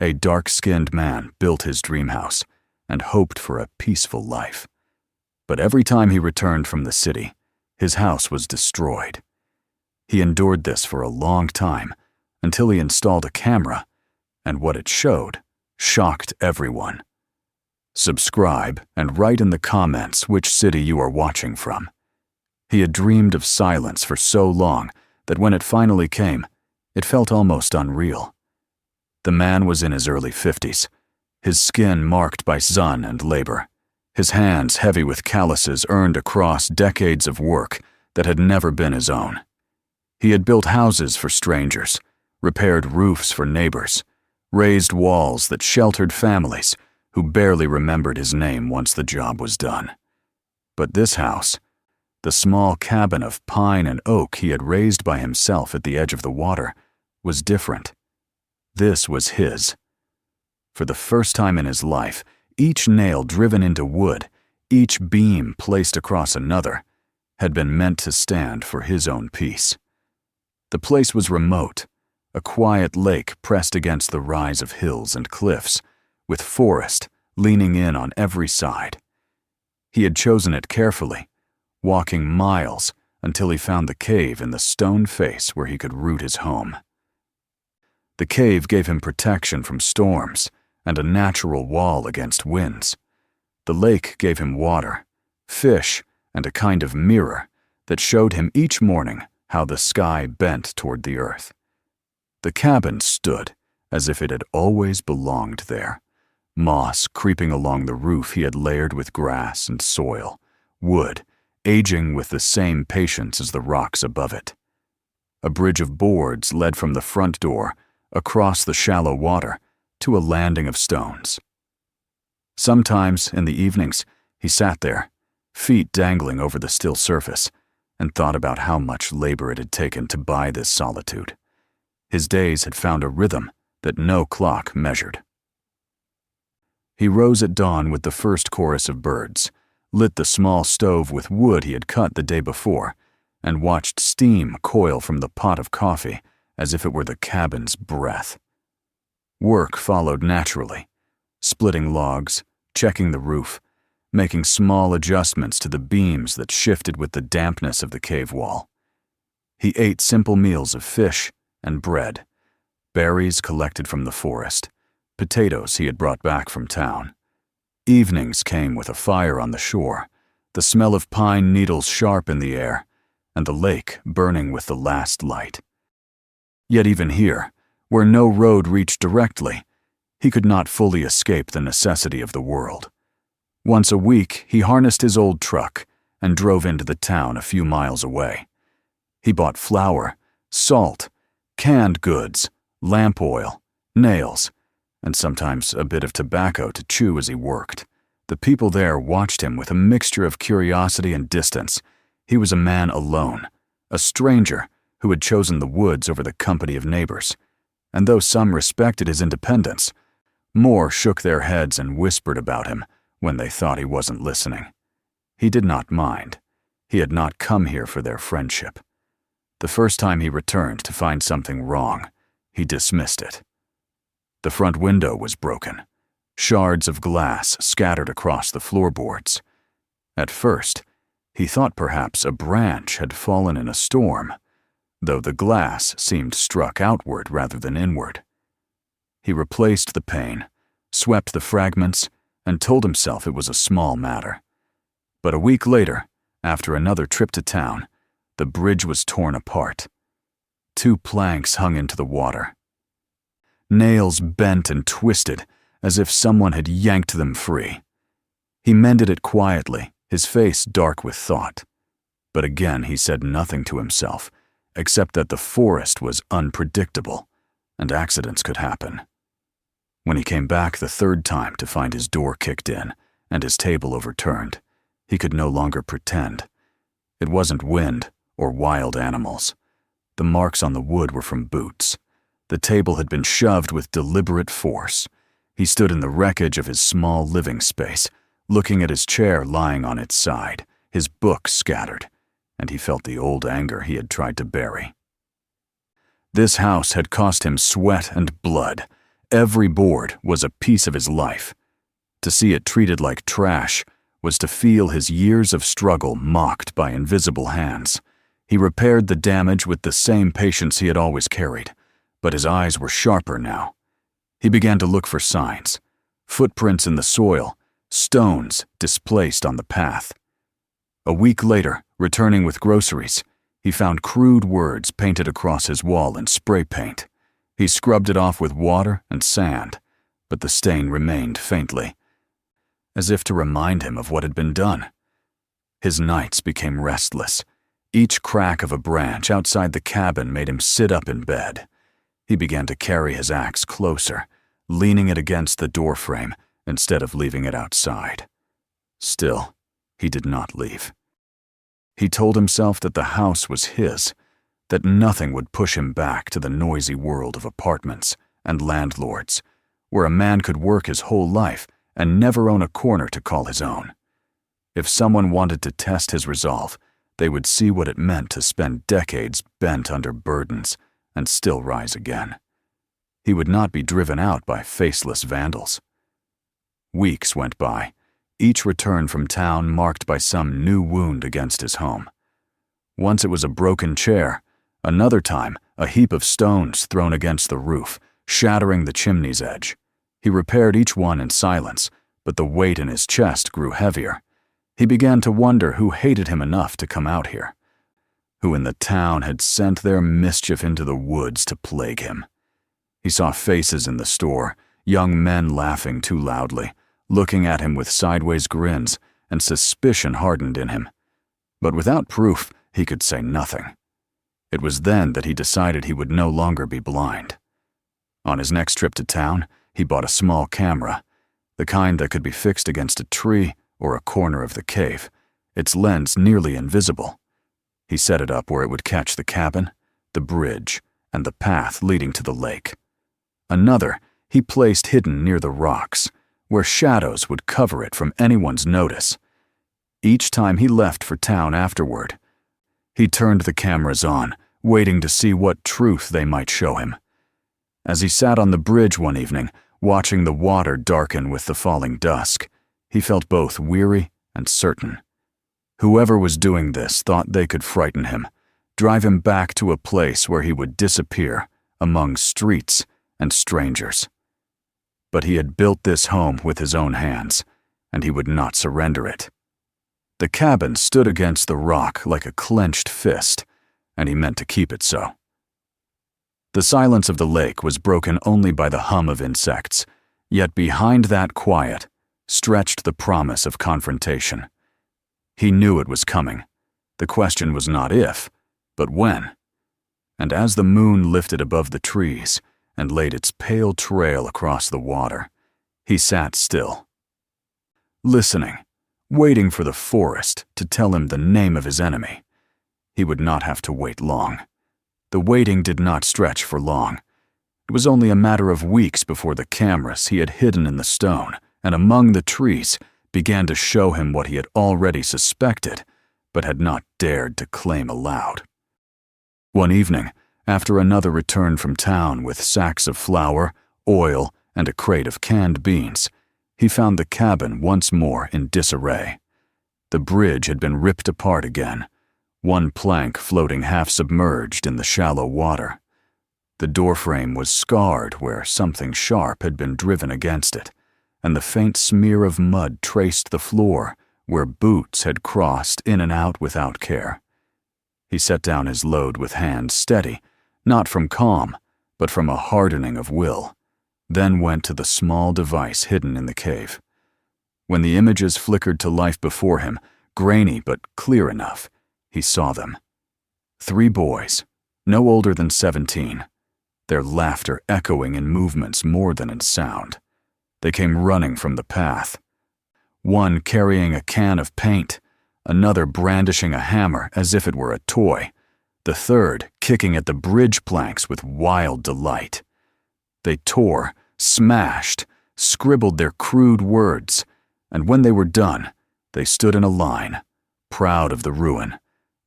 A dark-skinned man built his dream house and hoped for a peaceful life. But every time he returned from the city, his house was destroyed. He endured this for a long time until he installed a camera, and what it showed shocked everyone. Subscribe and write in the comments which city you are watching from. He had dreamed of silence for so long that when it finally came, it felt almost unreal. The man was in his early 50s, his skin marked by sun and labor, his hands heavy with calluses earned across decades of work that had never been his own. He had built houses for strangers, repaired roofs for neighbors, raised walls that sheltered families who barely remembered his name once the job was done. But this house, the small cabin of pine and oak he had raised by himself at the edge of the water, was different. This was his. For the first time in his life, each nail driven into wood, each beam placed across another, had been meant to stand for his own peace. The place was remote, a quiet lake pressed against the rise of hills and cliffs, with forest leaning in on every side. He had chosen it carefully, walking miles until he found the cave in the stone face where he could root his home. The cave gave him protection from storms and a natural wall against winds. The lake gave him water, fish, and a kind of mirror that showed him each morning how the sky bent toward the earth. The cabin stood as if it had always belonged there, moss creeping along the roof he had layered with grass and soil, wood aging with the same patience as the rocks above it. A bridge of boards led from the front door across the shallow water to a landing of stones. Sometimes, in the evenings, he sat there, feet dangling over the still surface, and thought about how much labor it had taken to buy this solitude. His days had found a rhythm that no clock measured. He rose at dawn with the first chorus of birds, lit the small stove with wood he had cut the day before, and watched steam coil from the pot of coffee as if it were the cabin's breath. Work followed naturally, splitting logs, checking the roof, making small adjustments to the beams that shifted with the dampness of the cave wall. He ate simple meals of fish and bread, berries collected from the forest, potatoes he had brought back from town. Evenings came with a fire on the shore, the smell of pine needles sharp in the air, and the lake burning with the last light. Yet even here, where no road reached directly, he could not fully escape the necessity of the world. Once a week, he harnessed his old truck and drove into the town a few miles away. He bought flour, salt, canned goods, lamp oil, nails, and sometimes a bit of tobacco to chew as he worked. The people there watched him with a mixture of curiosity and distance. He was a man alone, a stranger who had chosen the woods over the company of neighbors. And though some respected his independence, more shook their heads and whispered about him when they thought he wasn't listening. He did not mind. He had not come here for their friendship. The first time he returned to find something wrong, he dismissed it. The front window was broken, shards of glass scattered across the floorboards. At first, he thought perhaps a branch had fallen in a storm, though the glass seemed struck outward rather than inward. He replaced the pane, swept the fragments, and told himself it was a small matter. But a week later, after another trip to town, the bridge was torn apart. 2 planks hung into the water. Nails bent and twisted as if someone had yanked them free. He mended it quietly, his face dark with thought. But again he said nothing to himself, except that the forest was unpredictable, and accidents could happen. When he came back the third time to find his door kicked in and his table overturned, he could no longer pretend. It wasn't wind or wild animals. The marks on the wood were from boots. The table had been shoved with deliberate force. He stood in the wreckage of his small living space, looking at his chair lying on its side, his books scattered, and he felt the old anger he had tried to bury. This house had cost him sweat and blood, Every board was a piece of his life. To see it treated like trash was to feel his years of struggle mocked by invisible hands. He repaired the damage with the same patience he had always carried, but his eyes were sharper now. He began to look for signs, footprints in the soil, stones displaced on the path. A week later, returning with groceries, he found crude words painted across his wall in spray paint. He scrubbed it off with water and sand, but the stain remained faintly, as if to remind him of what had been done. His nights became restless. Each crack of a branch outside the cabin made him sit up in bed. He began to carry his axe closer, leaning it against the doorframe instead of leaving it outside. Still, he did not leave. He told himself that the house was his, that nothing would push him back to the noisy world of apartments and landlords, where a man could work his whole life and never own a corner to call his own. If someone wanted to test his resolve, they would see what it meant to spend decades bent under burdens and still rise again. He would not be driven out by faceless vandals. Weeks went by, each return from town marked by some new wound against his home. Once it was a broken chair, another time a heap of stones thrown against the roof, shattering the chimney's edge. He repaired each one in silence, but the weight in his chest grew heavier. He began to wonder who hated him enough to come out here, who in the town had sent their mischief into the woods to plague him. He saw faces in the store, young men laughing too loudly, looking at him with sideways grins, and suspicion hardened in him. But without proof, he could say nothing. It was then that he decided he would no longer be blind. On his next trip to town, he bought a small camera, the kind that could be fixed against a tree or a corner of the cave, its lens nearly invisible. He set it up where it would catch the cabin, the bridge, and the path leading to the lake. Another he placed hidden near the rocks, where shadows would cover it from anyone's notice. Each time he left for town afterward, he turned the cameras on, waiting to see what truth they might show him. As he sat on the bridge one evening, watching the water darken with the falling dusk, he felt both weary and certain. Whoever was doing this thought they could frighten him, drive him back to a place where he would disappear among streets and strangers. But he had built this home with his own hands, and he would not surrender it. The cabin stood against the rock like a clenched fist, and he meant to keep it so. The silence of the lake was broken only by the hum of insects, yet behind that quiet stretched the promise of confrontation. He knew it was coming. The question was not if, but when. And as the moon lifted above the trees and laid its pale trail across the water, he sat still, listening, waiting for the forest to tell him the name of his enemy. He would not have to wait long. The waiting did not stretch for long. It was only a matter of weeks before the cameras he had hidden in the stone and among the trees began to show him what he had already suspected, but had not dared to claim aloud. One evening, after another return from town with sacks of flour, oil, and a crate of canned beans, he found the cabin once more in disarray. The bridge had been ripped apart again, one plank floating half-submerged in the shallow water. The doorframe was scarred where something sharp had been driven against it, and the faint smear of mud traced the floor where boots had crossed in and out without care. He set down his load with hands steady, not from calm, but from a hardening of will, then went to the small device hidden in the cave. When the images flickered to life before him, grainy but clear enough, he saw them. 3 boys, no older than 17, their laughter echoing in movements more than in sound. They came running from the path, one carrying a can of paint, another brandishing a hammer as if it were a toy, the third kicking at the bridge planks with wild delight. They tore, smashed, scribbled their crude words, and when they were done, they stood in a line, proud of the ruin,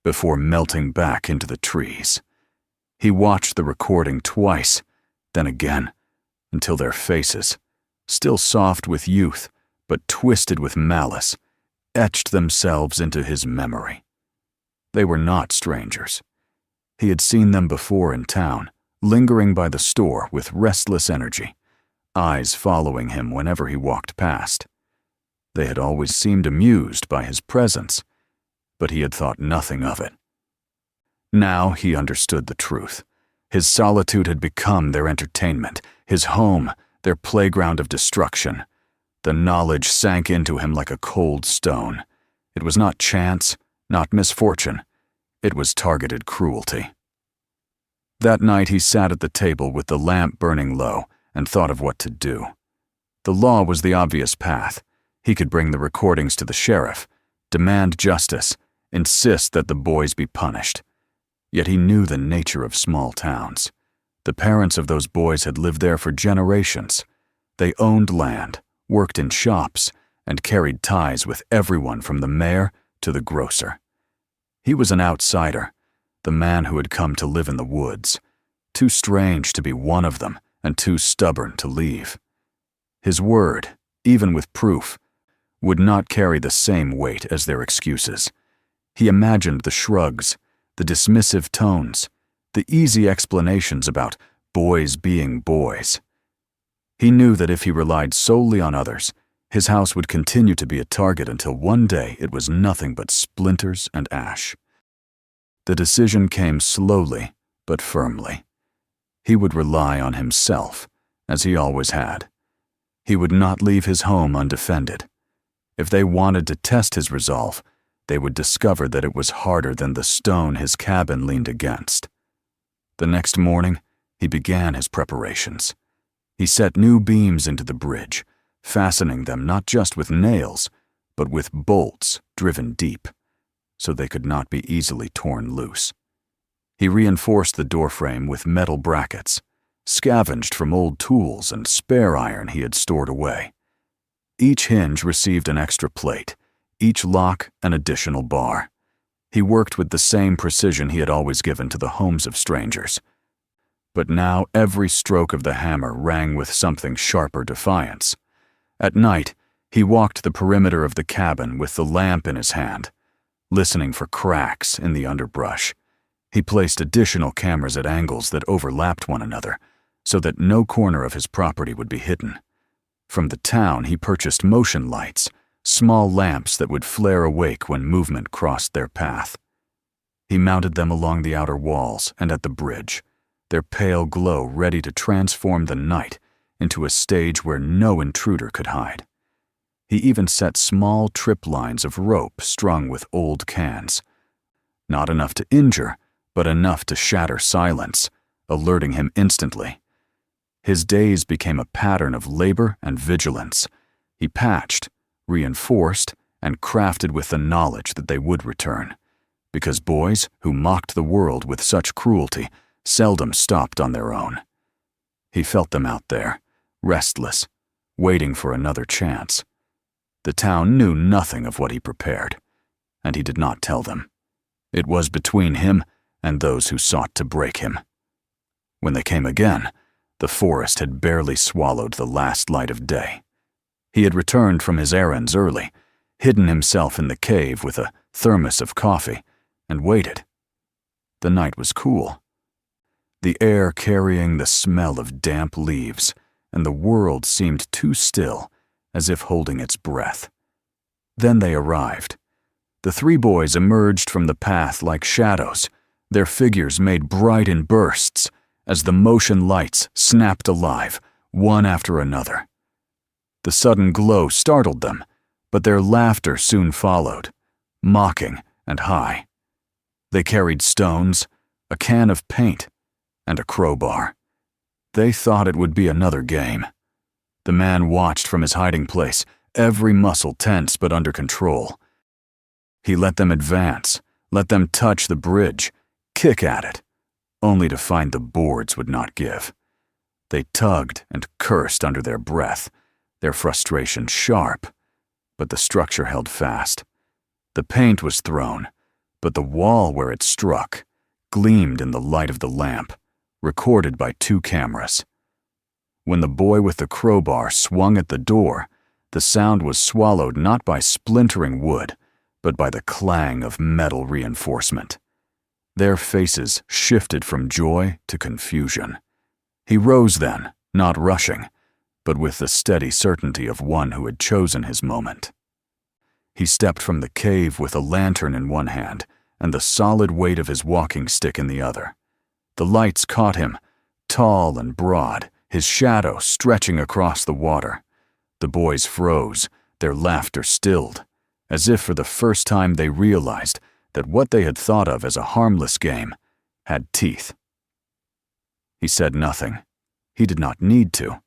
before melting back into the trees. He watched the recording twice, then again, until their faces, still soft with youth but twisted with malice, etched themselves into his memory. They were not strangers. He had seen them before in town, lingering by the store with restless energy, eyes following him whenever he walked past. They had always seemed amused by his presence, but he had thought nothing of it. Now he understood the truth. His solitude had become their entertainment, his home, their playground of destruction. The knowledge sank into him like a cold stone. It was not chance, not misfortune. It was targeted cruelty. That night he sat at the table with the lamp burning low and thought of what to do. The law was the obvious path. He could bring the recordings to the sheriff, demand justice, insist that the boys be punished. Yet he knew the nature of small towns. The parents of those boys had lived there for generations. They owned land, worked in shops, and carried ties with everyone from the mayor to the grocer. He was an outsider, the man who had come to live in the woods, too strange to be one of them and too stubborn to leave. His word, even with proof, would not carry the same weight as their excuses. He imagined the shrugs, the dismissive tones, the easy explanations about boys being boys. He knew that if he relied solely on others, his house would continue to be a target until one day it was nothing but splinters and ash. The decision came slowly but firmly. He would rely on himself, as he always had. He would not leave his home undefended. If they wanted to test his resolve, they would discover that it was harder than the stone his cabin leaned against. The next morning, he began his preparations. He set new beams into the bridge, fastening them not just with nails, but with bolts driven deep, so they could not be easily torn loose. He reinforced the doorframe with metal brackets, scavenged from old tools and spare iron he had stored away. Each hinge received an extra plate, each lock an additional bar. He worked with the same precision he had always given to the homes of strangers. But now every stroke of the hammer rang with something sharper defiance. At night, he walked the perimeter of the cabin with the lamp in his hand, listening for cracks in the underbrush. He placed additional cameras at angles that overlapped one another, so that no corner of his property would be hidden. From the town, he purchased motion lights, small lamps that would flare awake when movement crossed their path. He mounted them along the outer walls and at the bridge, their pale glow ready to transform the night into a stage where no intruder could hide. He even set small trip lines of rope strung with old cans. Not enough to injure, but enough to shatter silence, alerting him instantly. His days became a pattern of labor and vigilance. He patched, reinforced, and crafted with the knowledge that they would return, because boys who mocked the world with such cruelty seldom stopped on their own. He felt them out there, restless, waiting for another chance. The town knew nothing of what he prepared, and he did not tell them. It was between him and those who sought to break him. When they came again, the forest had barely swallowed the last light of day. He had returned from his errands early, hidden himself in the cave with a thermos of coffee, and waited. The night was cool, the air carrying the smell of damp leaves, and the world seemed too still, as if holding its breath. Then they arrived. The three boys emerged from the path like shadows, their figures made bright in bursts as the motion lights snapped alive, one after another. The sudden glow startled them, but their laughter soon followed, mocking and high. They carried stones, a can of paint, and a crowbar. They thought it would be another game. The man watched from his hiding place, every muscle tense but under control. He let them advance, let them touch the bridge, kick at it, only to find the boards would not give. They tugged and cursed under their breath, their frustration sharp, but the structure held fast. The paint was thrown, but the wall where it struck gleamed in the light of the lamp, recorded by 2 cameras. When the boy with the crowbar swung at the door, the sound was swallowed not by splintering wood, but by the clang of metal reinforcement. Their faces shifted from joy to confusion. He rose then, not rushing, but with the steady certainty of one who had chosen his moment. He stepped from the cave with a lantern in one hand and the solid weight of his walking stick in the other. The lights caught him, tall and broad, his shadow stretching across the water. The boys froze, their laughter stilled, as if for the first time they realized that what they had thought of as a harmless game had teeth. He said nothing. He did not need to.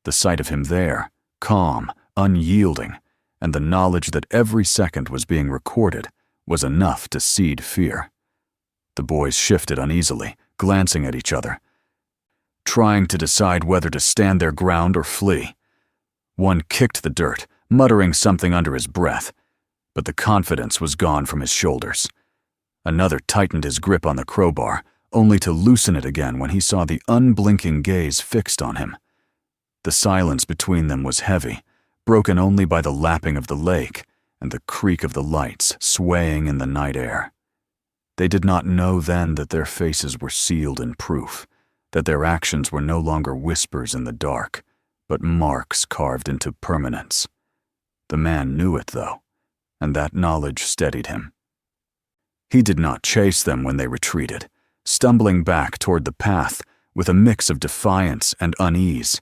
The sight of him there, calm, unyielding, and the knowledge that every second was being recorded was enough to seed fear. The boys shifted uneasily, glancing at each other, trying to decide whether to stand their ground or flee. One kicked the dirt, muttering something under his breath, but the confidence was gone from his shoulders. Another tightened his grip on the crowbar, only to loosen it again when he saw the unblinking gaze fixed on him. The silence between them was heavy, broken only by the lapping of the lake and the creak of the lights swaying in the night air. They did not know then that their faces were sealed in proof, that their actions were no longer whispers in the dark, but marks carved into permanence. The man knew it, though, and that knowledge steadied him. He did not chase them when they retreated, stumbling back toward the path with a mix of defiance and unease.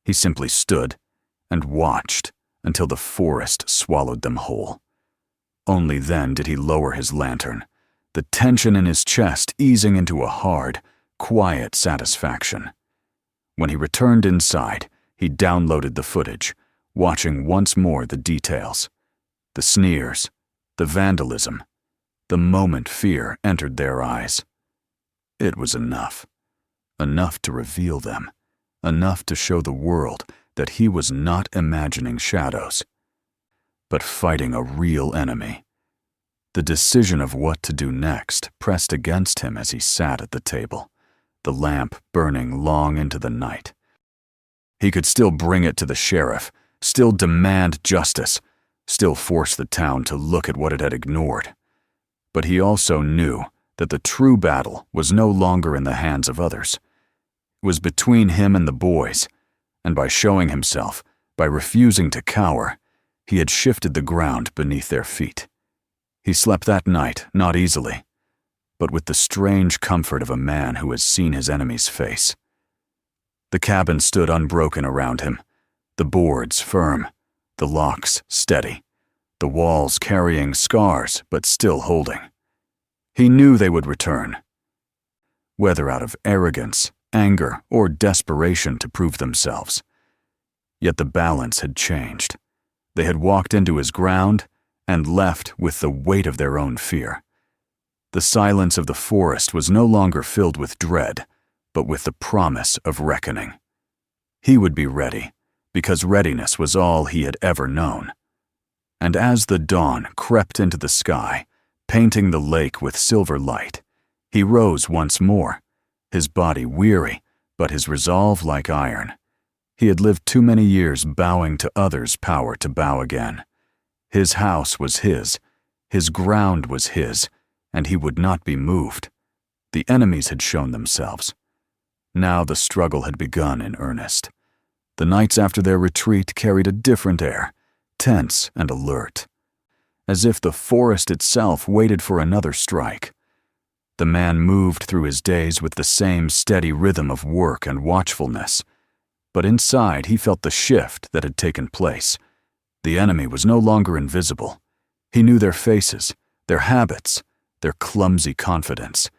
He simply stood and watched until the forest swallowed them whole. Only then did he lower his lantern, the tension in his chest easing into a hard, quiet satisfaction. When he returned inside, he downloaded the footage, watching once more the details. The sneers, the vandalism, the moment fear entered their eyes. It was enough. Enough to reveal them. Enough to show the world that he was not imagining shadows, but fighting a real enemy. The decision of what to do next pressed against him as he sat at the table, the lamp burning long into the night. He could still bring it to the sheriff, still demand justice, still force the town to look at what it had ignored. But he also knew that the true battle was no longer in the hands of others. It was between him and the boys, and by showing himself, by refusing to cower, he had shifted the ground beneath their feet. He slept that night, not easily, but with the strange comfort of a man who has seen his enemy's face. The cabin stood unbroken around him, the boards firm, the locks steady, the walls carrying scars but still holding. He knew they would return, whether out of arrogance, anger, or desperation to prove themselves. Yet the balance had changed. They had walked into his ground and left with the weight of their own fear. The silence of the forest was no longer filled with dread, but with the promise of reckoning. He would be ready, because readiness was all he had ever known. And as the dawn crept into the sky, painting the lake with silver light, he rose once more, his body weary, but his resolve like iron. He had lived too many years bowing to others' power to bow again. His house was his ground was his, and he would not be moved. The enemies had shown themselves. Now the struggle had begun in earnest. The nights after their retreat carried a different air, tense and alert, as if the forest itself waited for another strike. The man moved through his days with the same steady rhythm of work and watchfulness, but inside he felt the shift that had taken place. The enemy was no longer invisible. He knew their faces, their habits, their clumsy confidence.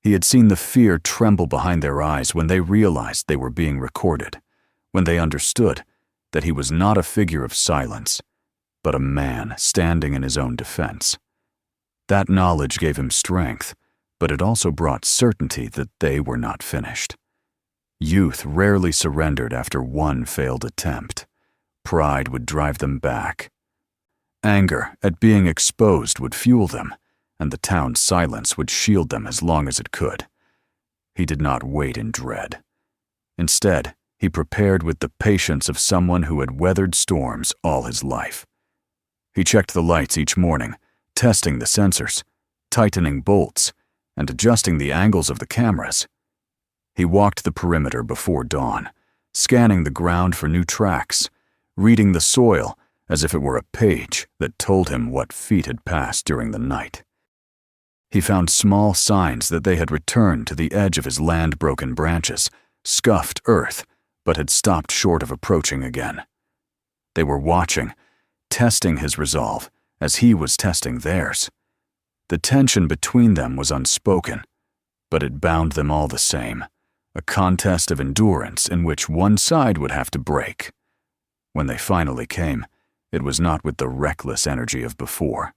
He had seen the fear tremble behind their eyes when they realized they were being recorded, when they understood that he was not a figure of silence, but a man standing in his own defense. That knowledge gave him strength, but it also brought certainty that they were not finished. Youth rarely surrendered after one failed attempt. Pride would drive them back. Anger at being exposed would fuel them, and the town's silence would shield them as long as it could. He did not wait in dread. Instead, he prepared with the patience of someone who had weathered storms all his life. He checked the lights each morning, testing the sensors, tightening bolts, and adjusting the angles of the cameras. He walked the perimeter before dawn, scanning the ground for new tracks, reading the soil as if it were a page that told him what feet had passed during the night. He found small signs that they had returned to the edge of his land-broken branches, scuffed earth, but had stopped short of approaching again. They were watching, testing his resolve as he was testing theirs. The tension between them was unspoken, but it bound them all the same, a contest of endurance in which one side would have to break. When they finally came, it was not with the reckless energy of before.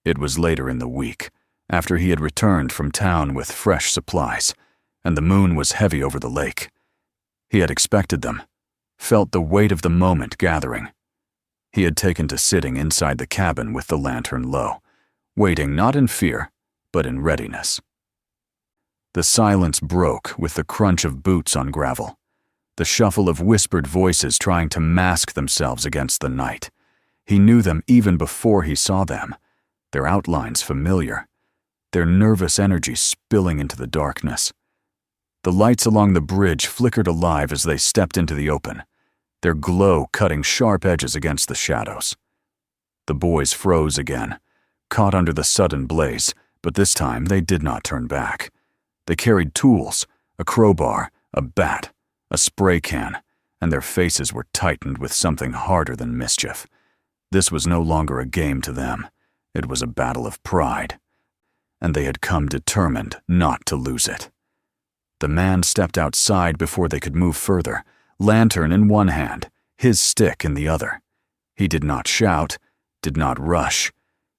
It was later in the week, after he had returned from town with fresh supplies, and the moon was heavy over the lake. He had expected them, felt the weight of the moment gathering. He had taken to sitting inside the cabin with the lantern low, waiting not in fear, but in readiness. The silence broke with the crunch of boots on gravel, the shuffle of whispered voices trying to mask themselves against the night. He knew them even before he saw them, their outlines familiar, their nervous energy spilling into the darkness. The lights along the bridge flickered alive as they stepped into the open, their glow cutting sharp edges against the shadows. The boys froze again, caught under the sudden blaze, but this time they did not turn back. They carried tools, a crowbar, a bat, a spray can, and their faces were tightened with something harder than mischief. This was no longer a game to them. It was a battle of pride, and they had come determined not to lose it. The man stepped outside before they could move further, lantern in one hand, his stick in the other. He did not shout, did not rush.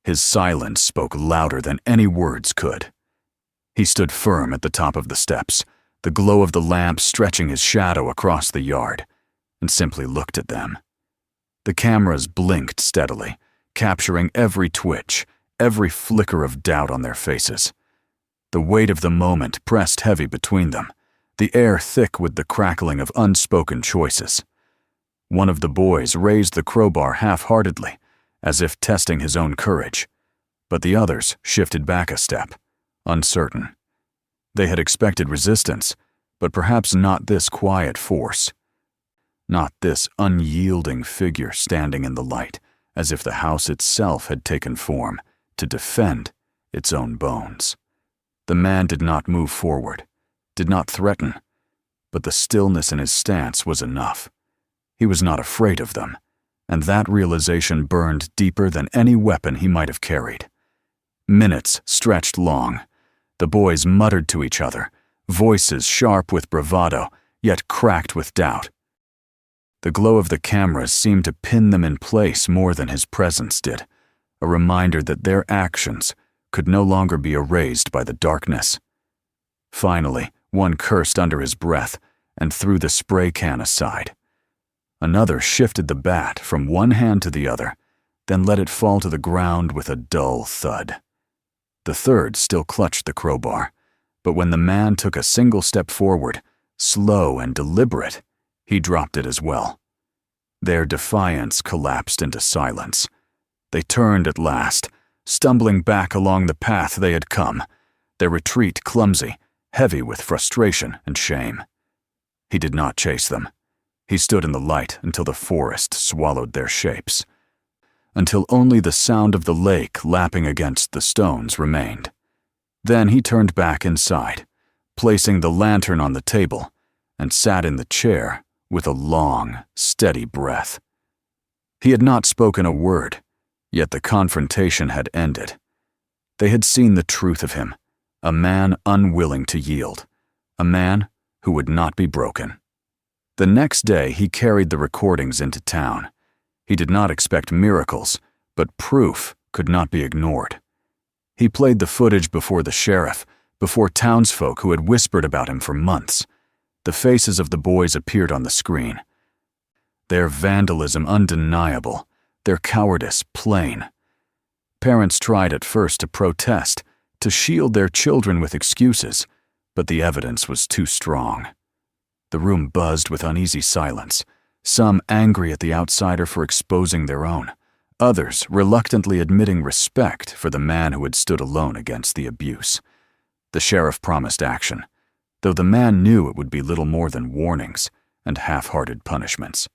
His silence spoke louder than any words could. He stood firm at the top of the steps, the glow of the lamp stretching his shadow across the yard, and simply looked at them. The cameras blinked steadily, capturing every twitch, every flicker of doubt on their faces. The weight of the moment pressed heavy between them, the air thick with the crackling of unspoken choices. One of the boys raised the crowbar half-heartedly, as if testing his own courage, but the others shifted back a step, uncertain. They had expected resistance, but perhaps not this quiet force. Not this unyielding figure standing in the light, as if the house itself had taken form to defend its own bones. The man did not move forward, did not threaten, but the stillness in his stance was enough. He was not afraid of them, and that realization burned deeper than any weapon he might have carried. Minutes stretched long. The boys muttered to each other, voices sharp with bravado, yet cracked with doubt. The glow of the cameras seemed to pin them in place more than his presence did, a reminder that their actions could no longer be erased by the darkness. Finally, one cursed under his breath and threw the spray can aside. Another shifted the bat from one hand to the other, then let it fall to the ground with a dull thud. The third still clutched the crowbar, but when the man took a single step forward, slow and deliberate, he dropped it as well. Their defiance collapsed into silence. They turned at last, stumbling back along the path they had come, their retreat clumsy, heavy with frustration and shame. He did not chase them. He stood in the light until the forest swallowed their shapes, until only the sound of the lake lapping against the stones remained. Then he turned back inside, placing the lantern on the table, and sat in the chair with a long, steady breath. He had not spoken a word, yet the confrontation had ended. They had seen the truth of him, a man unwilling to yield, a man who would not be broken. The next day he carried the recordings into town. He did not expect miracles, but proof could not be ignored. He played the footage before the sheriff, before townsfolk who had whispered about him for months. The faces of the boys appeared on the screen. Their vandalism undeniable, their cowardice plain. Parents tried at first to protest, to shield their children with excuses, but the evidence was too strong. The room buzzed with uneasy silence, some angry at the outsider for exposing their own, others reluctantly admitting respect for the man who had stood alone against the abuse. The sheriff promised action, though the man knew it would be little more than warnings and half-hearted punishments.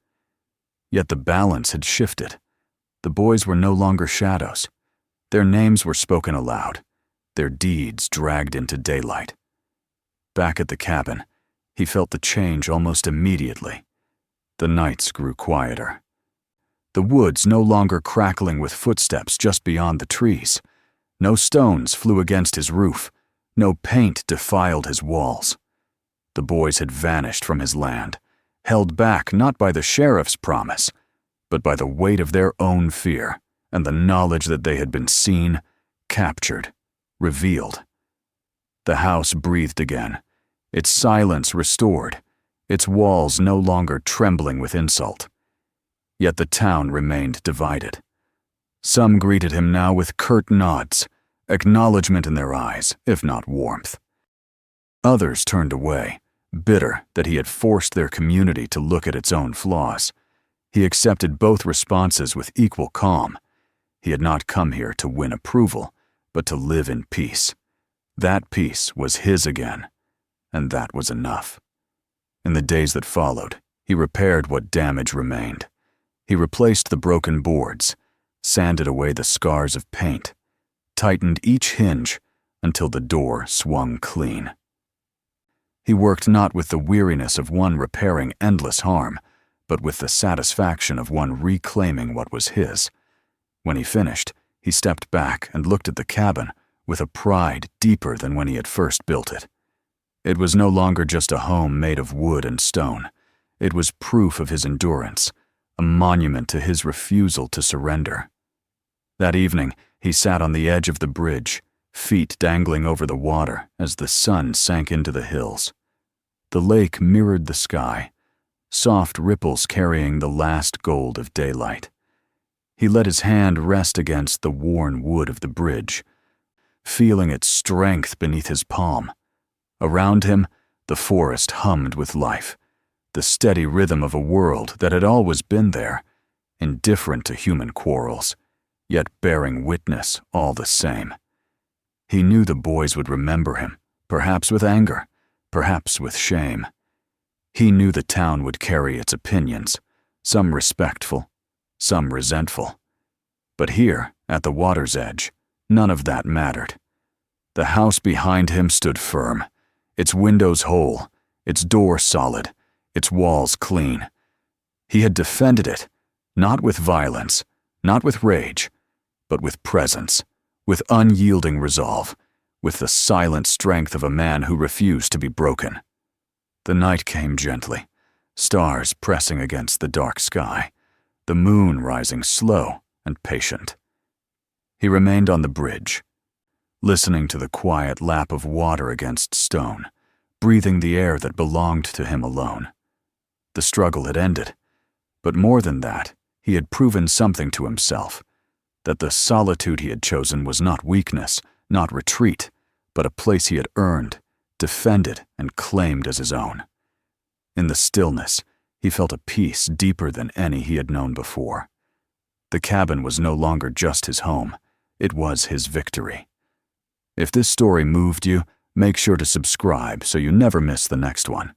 Yet the balance had shifted. The boys were no longer shadows. Their names were spoken aloud, their deeds dragged into daylight. Back at the cabin, he felt the change almost immediately. The nights grew quieter. The woods no longer crackling with footsteps just beyond the trees. No stones flew against his roof. No paint defiled his walls. The boys had vanished from his land, held back not by the sheriff's promise, but by the weight of their own fear and the knowledge that they had been seen, captured, revealed. The house breathed again, its silence restored, its walls no longer trembling with insult. Yet the town remained divided. Some greeted him now with curt nods, acknowledgement in their eyes, if not warmth. Others turned away, bitter that he had forced their community to look at its own flaws. He accepted both responses with equal calm. He had not come here to win approval, but to live in peace. That peace was his again, and that was enough. In the days that followed, he repaired what damage remained. He replaced the broken boards, sanded away the scars of paint, tightened each hinge until the door swung clean. He worked not with the weariness of one repairing endless harm, but with the satisfaction of one reclaiming what was his. When he finished, he stepped back and looked at the cabin with a pride deeper than when he had first built it. It was no longer just a home made of wood and stone. It was proof of his endurance, a monument to his refusal to surrender. That evening, he sat on the edge of the bridge, feet dangling over the water as the sun sank into the hills. The lake mirrored the sky, soft ripples carrying the last gold of daylight. He let his hand rest against the worn wood of the bridge, feeling its strength beneath his palm. Around him, the forest hummed with life, the steady rhythm of a world that had always been there, indifferent to human quarrels, yet bearing witness all the same. He knew the boys would remember him, perhaps with anger, perhaps with shame. He knew the town would carry its opinions, some respectful, some resentful. But here, at the water's edge, none of that mattered. The house behind him stood firm, its windows whole, its door solid, its walls clean. He had defended it, not with violence, not with rage, but with presence, with unyielding resolve, with the silent strength of a man who refused to be broken. The night came gently, stars pressing against the dark sky, the moon rising slow and patient. He remained on the bridge, listening to the quiet lap of water against stone, breathing the air that belonged to him alone. The struggle had ended, but more than that, he had proven something to himself, that the solitude he had chosen was not weakness, not retreat, but a place he had earned, defended, and claimed as his own. In the stillness, he felt a peace deeper than any he had known before. The cabin was no longer just his home, it was his victory. If this story moved you, make sure to subscribe so you never miss the next one.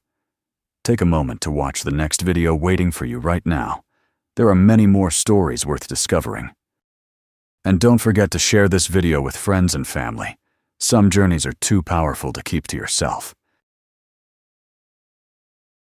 Take a moment to watch the next video waiting for you right now. There are many more stories worth discovering. And don't forget to share this video with friends and family. Some journeys are too powerful to keep to yourself.